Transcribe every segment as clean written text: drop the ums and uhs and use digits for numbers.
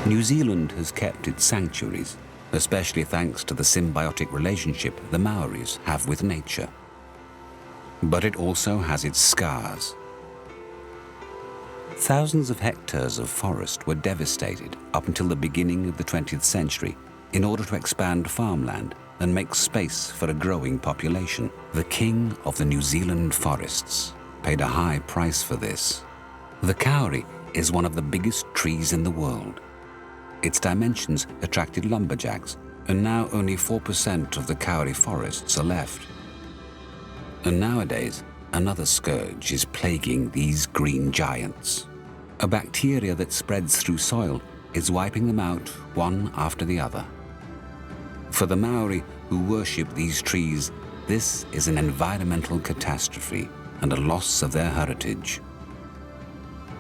New Zealand has kept its sanctuaries, especially thanks to the symbiotic relationship the Maoris have with nature. But it also has its scars. Thousands of hectares of forest were devastated up until the beginning of the 20th century in order to expand farmland and make space for a growing population. The king of the New Zealand forests paid a high price for this. The Kauri is one of the biggest trees in the world. Its dimensions attracted lumberjacks, and now only 4% of the Kauri forests are left. And nowadays, another scourge is plaguing these green giants. A bacteria that spreads through soil is wiping them out one after the other. For the Maori who worship these trees, this is an environmental catastrophe and a loss of their heritage.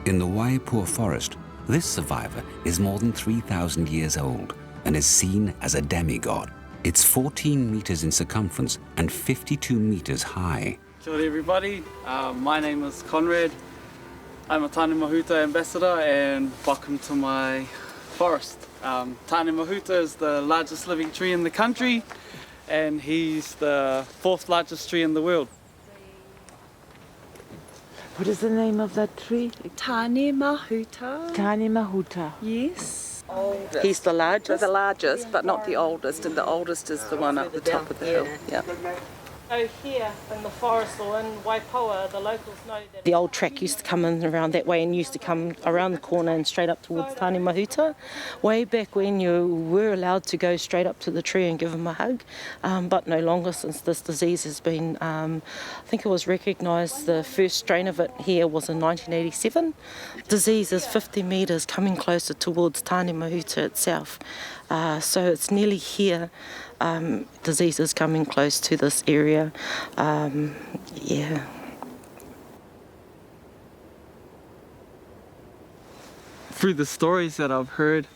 In the Waipua forest, this survivor is more than 3,000 years old and is seen as a demigod. It's 14 meters in circumference and 52 meters high. Kia ora everybody, my name is Conrad. I'm a Tāne Mahuta ambassador and welcome to my forest. Tāne Mahuta is the largest living tree in the country and he's the 4th largest tree in the world. What is the name of that tree? Tāne Mahuta. Tāne Mahuta. Yes. He's the largest? The largest, but not the oldest, and the oldest is the one up the top of the hill. Yeah. So here in the forest or in Waipoa, the locals know that... The old track used to come in around that way and used to come around the corner and straight up towards Tāne Mahuta. Way back when you were allowed to go straight up to the tree and give him a hug, but no longer since this disease has been, I think it was recognised, the first strain of it here was in 1987. Disease is 50 metres coming closer towards Tāne Mahuta itself. So it's nearly here. Disease is coming close to this area. Yeah. Through the stories that I've heard,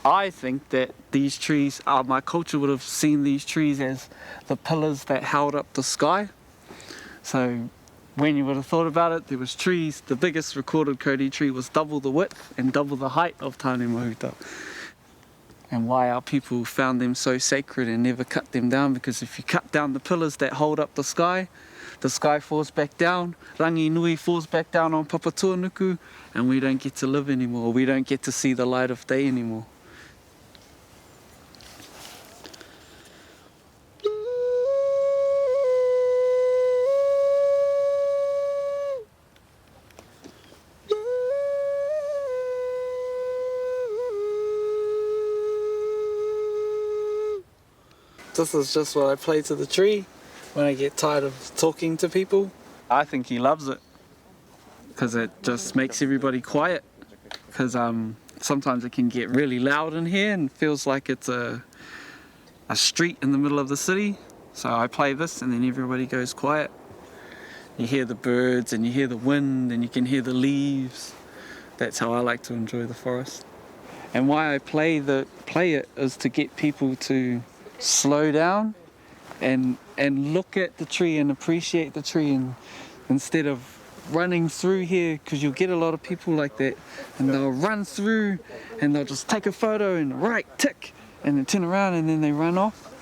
I think that these trees, my culture would have seen these trees as the pillars that held up the sky. So when you would have thought about it, there was trees. The biggest recorded Kauri tree was double the width and double the height of Tāne Mahuta. And why our people found them so sacred and never cut them down, because if you cut down the pillars that hold up the sky falls back down, rangi nui falls back down on Papatuanuku, and we don't get to live anymore, we don't get to see the light of day anymore. This is just what I play to the tree when I get tired of talking to people. I think he loves it because it just makes everybody quiet, because sometimes it can get really loud in here and feels like it's a street in the middle of the city. So I play this and then everybody goes quiet. You hear the birds and you hear the wind and you can hear the leaves. That's how I like to enjoy the forest. And why I play it is to get people to slow down and look at the tree and appreciate the tree, and instead of running through here, because you'll get a lot of people like that and they'll run through and they'll just take a photo and right tick and then turn around and then they run off.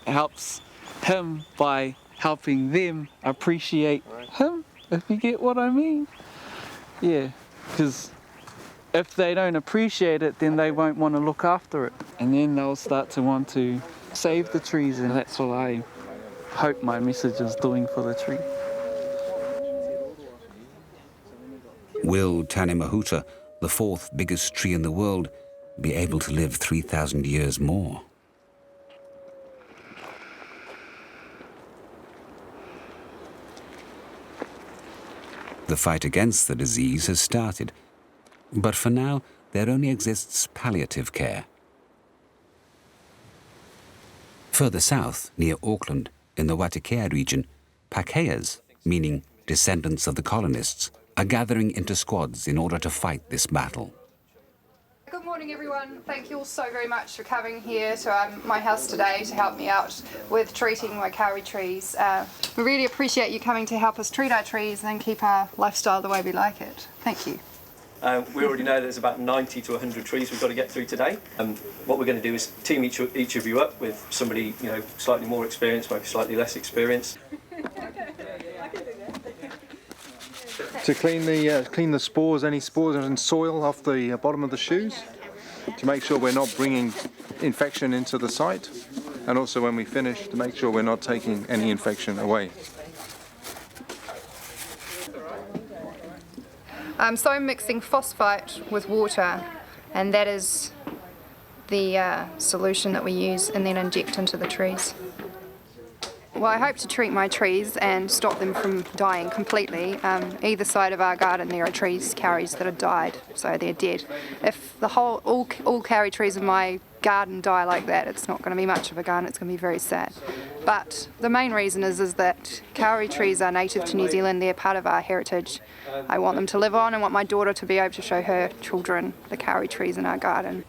It helps him by helping them appreciate him, if you get what I mean. Yeah, because if they don't appreciate it, then they won't want to look after it, and then they'll start to want to save the trees, and that's what I hope my message is doing for the tree. Will Tāne Mahuta, the 4th biggest tree in the world, be able to live 3,000 years more? The fight against the disease has started, but for now there only exists palliative care. Further south, near Auckland, in the Watikea region, Pakeas, meaning descendants of the colonists, are gathering into squads in order to fight this battle. Good morning everyone, thank you all so very much for coming here to my house today to help me out with treating my Kauri trees. We really appreciate you coming to help us treat our trees and keep our lifestyle the way we like it. Thank you. We already know there's about 90 to 100 trees we've got to get through today. What we're going to do is team each of you up with somebody, you know, slightly more experienced, maybe slightly less experienced. To clean the spores, any spores and soil off the bottom of the shoes, to make sure we're not bringing infection into the site, and also when we finish to make sure we're not taking any infection away. So I'm mixing phosphite with water, and that is the solution that we use and then inject into the trees. Well, I hope to treat my trees and stop them from dying completely. Either side of our garden there are kauris that have died, so they're dead. If the all kauri trees in my garden die like that, it's not going to be much of a garden, it's going to be very sad. But the main reason is that kauri trees are native to New Zealand, they're part of our heritage. I want them to live on and want my daughter to be able to show her children the kauri trees in our garden.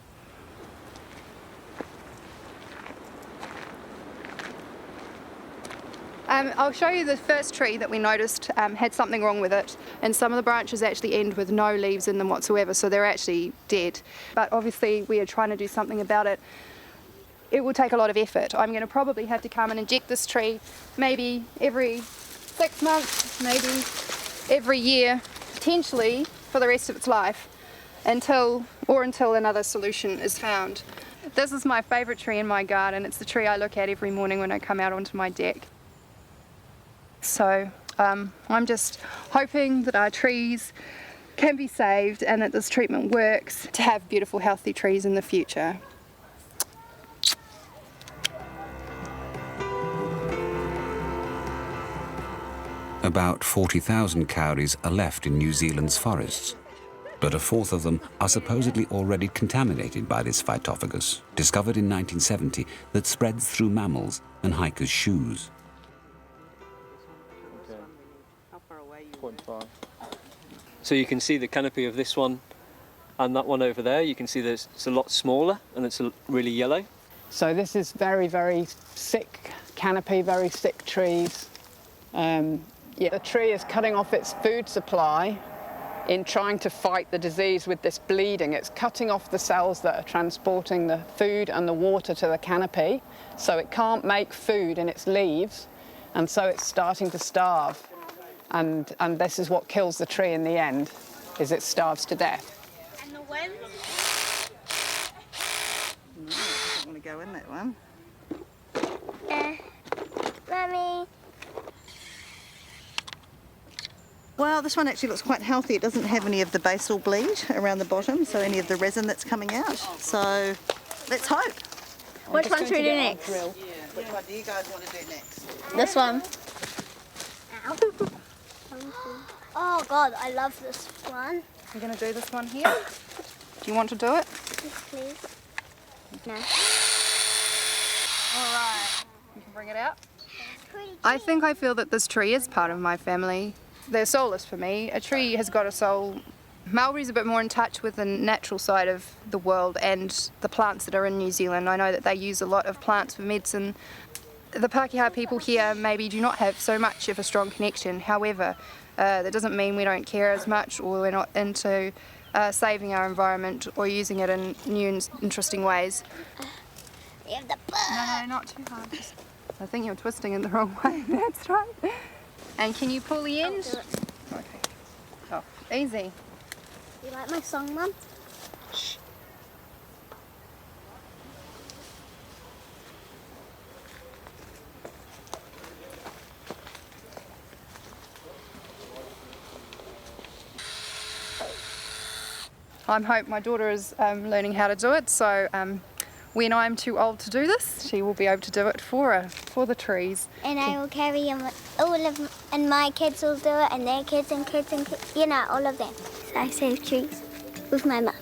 I'll show you the first tree that we noticed had something wrong with it, and some of the branches actually end with no leaves in them whatsoever, so they're actually dead. But obviously we are trying to do something about it. It will take a lot of effort. I'm going to probably have to come and inject this tree maybe every 6 months, maybe every year, potentially for the rest of its life, until another solution is found. This is my favourite tree in my garden. It's the tree I look at every morning when I come out onto my deck. So I'm just hoping that our trees can be saved and that this treatment works to have beautiful, healthy trees in the future. About 40,000 kauris are left in New Zealand's forests, but a fourth of them are supposedly already contaminated by this phytophagus, discovered in 1970, that spreads through mammals and hikers' shoes. 0.5. So you can see the canopy of this one and that one over there. You can see that it's a lot smaller and it's really yellow. So this is very, very sick canopy, very sick trees. The tree is cutting off its food supply in trying to fight the disease with this bleeding. It's cutting off the cells that are transporting the food and the water to the canopy, so it can't make food in its leaves, and so it's starting to starve. And this is what kills the tree in the end, is it starves to death. And the wind? No, I don't want to go in that one. Mummy. Well, this one actually looks quite healthy. It doesn't have any of the basal bleed around the bottom, so any of the resin that's coming out. So let's hope. Which one should we do next? Which one do you guys want to do next? This one. Oh God, I love this one. You're going to do this one here? Do you want to do it? Yes, please. No. All right. You can bring it out. I think I feel that this tree is part of my family. They're soulless for me. A tree has got a soul. Maori's a bit more in touch with the natural side of the world and the plants that are in New Zealand. I know that they use a lot of plants for medicine. The Pākehā people here maybe do not have so much of a strong connection. However, that doesn't mean we don't care as much or we're not into saving our environment or using it in new and interesting ways. You have the No, not too hard. I think you're twisting it the wrong way. That's right. And can you pull the end? Okay. Oh, easy. You like my song, Mum? Shh. I hope my daughter is learning how to do it, so when I'm too old to do this, she will be able to do it for the trees. And I will carry all of them, and my kids will do it, and their kids and kids and kids, you know, all of them. So I save trees with my mum.